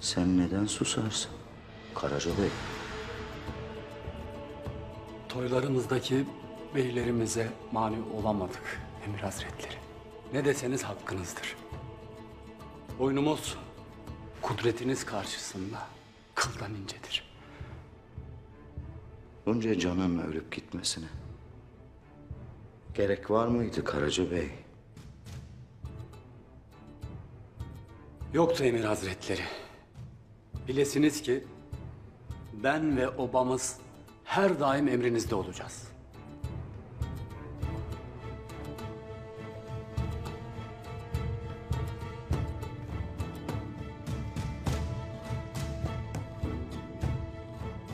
Sen neden susarsın Karaca Bey? Toylarımızdaki beylerimize mani olamadık Emir Hazretleri. Ne deseniz hakkınızdır. Boynumuz kudretiniz karşısında kıldan incedir. Bunca canın ölüp gitmesine gerek var mıydı Karaca Bey? Yoktu Emir Hazretleri. Bilesiniz ki ben ve obamız her daim emrinizde olacağız.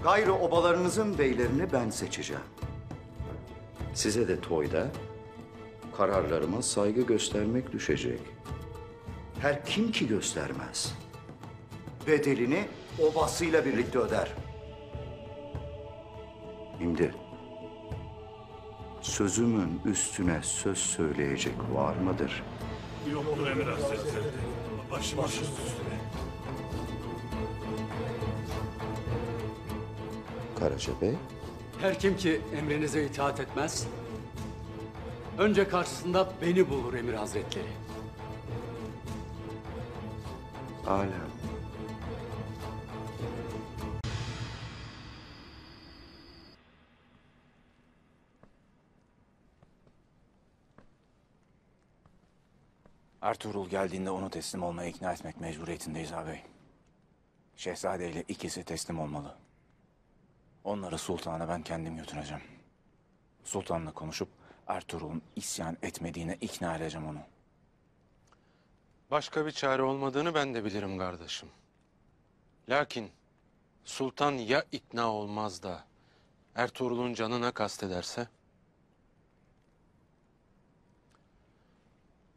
Gayrı obalarınızın beylerini ben seçeceğim. Size de toyda kararlarıma saygı göstermek düşecek. Her kim ki göstermez, bedelini obasıyla birlikte öder. Şimdi sözümün üstüne söz söyleyecek var mıdır? Yoktur Emir Hazretleri. Başımız üstüne. Karaca Bey, Her kim ki emrinize itaat etmez, önce karşısında beni bulur Emir Hazretleri. alem. Ertuğrul geldiğinde onu teslim olmaya ikna etmek mecburiyetindeyiz ağabey. Şehzade ile ikisi teslim olmalı. Onları sultana ben kendim götüreceğim. Sultanla konuşup Ertuğrul'un isyan etmediğine ikna edeceğim onu. Başka bir çare olmadığını ben de bilirim kardeşim. Lakin sultan ya ikna olmaz da Ertuğrul'un canına kastederse?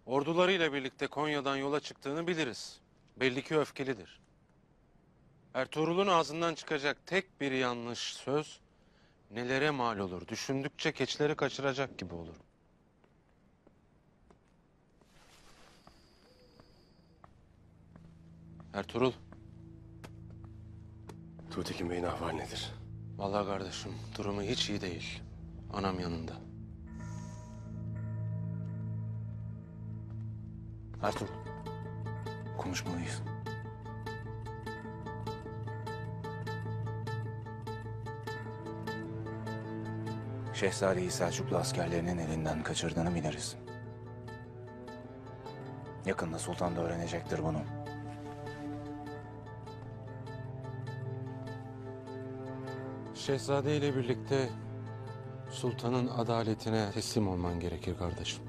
Ordularıyla birlikte Konya'dan yola çıktığını biliriz. Belli ki öfkelidir. Ertuğrul'un ağzından çıkacak tek bir yanlış söz nelere mal olur. Düşündükçe keçileri kaçıracak gibi olur. Ertuğrul. Tuğtekin Bey'in ahvali nedir? Vallahi kardeşim durumu hiç iyi değil. Anam yanında. Ertuğrul, konuşmalıyız. Şehzadeyi Selçuklu askerlerinin elinden kaçırdığını biliriz. Yakında sultan da öğrenecektir bunu. Şehzade ile birlikte sultanın adaletine teslim olman gerekir kardeşim.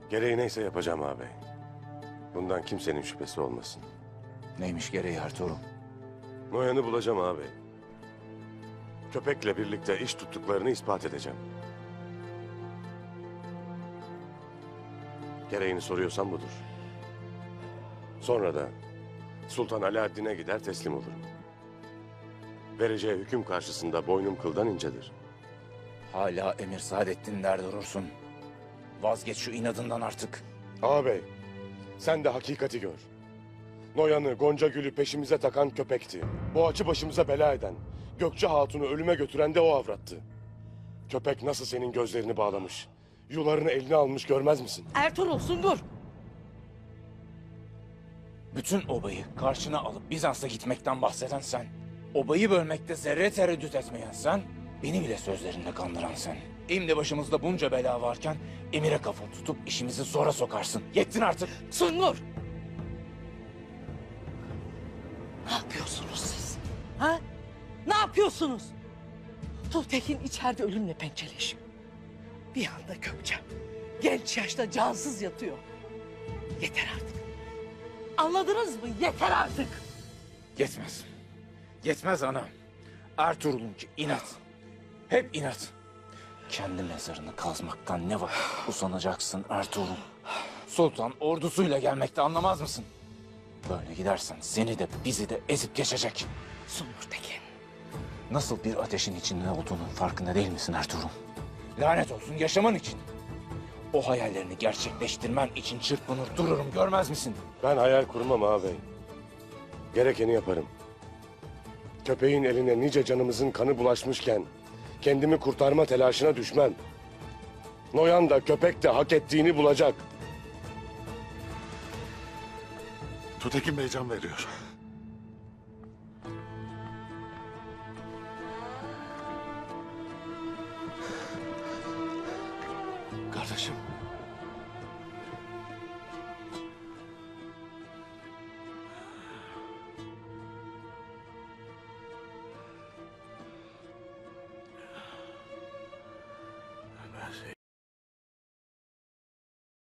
Gereği neyse yapacağım ağabey. Bundan kimsenin şüphesi olmasın. Neymiş gereği Ertuğrul? Noyan'ı bulacağım ağabey. Köpekle birlikte iş tuttuklarını ispat edeceğim. Gereğini soruyorsan budur. Sonra da Sultan Alaaddin'e gider teslim olurum. Vereceği hüküm karşısında boynum kıldan incedir. Hala Emir Saadettin der durursun. Vazgeç şu inadından artık. Ağabey, sen de hakikati gör. Noyan'ı, Gonca Gül'ü peşimize takan köpekti. Boğaç'ı başımıza bela eden, Gökçe Hatun'u ölüme götüren de o avrattı. Köpek nasıl senin gözlerini bağlamış, yularını eline almış görmez misin? Ertuğrul, Sungur! Bütün obayı karşına alıp Bizans'a gitmekten bahseden sen. Obayı bölmekte zerre tereddüt etmeyen sen. Beni bile sözlerinde kandıran sen. Şimdi başımızda bunca bela varken Emir'e kafa tutup işimizi zora sokarsın. Yettin artık. Sungur! Ne yapıyorsunuz siz? Ha? Ne yapıyorsunuz? Tuğtekin içeride ölümle pençeleşiyor. Bir anda Gökçe genç yaşta cansız yatıyor. Yeter artık. Anladınız mı? Yeter artık. Yetmez. Yetmez ana. Ertuğrul'unki inat. Hep inat. Kendi mezarını kazmaktan ne vakit usanacaksın Ertuğrul? Sultan ordusuyla gelmekte anlamaz mısın? Böyle gidersen seni de bizi de ezip geçecek. Sungur Tekin. Nasıl bir ateşin içinde olduğunun farkında değil misin Ertuğrul? Lanet olsun yaşaman için. O hayallerini gerçekleştirmen için çırpınır dururum görmez misin? Ben hayal kurmam ağabey. Gerekeni yaparım. Köpeğin eline nice canımızın kanı bulaşmışken kendimi kurtarma telaşına düşmem. Noyan da köpek de hak ettiğini bulacak. Tutekin Bey can veriyor. Kardeşim.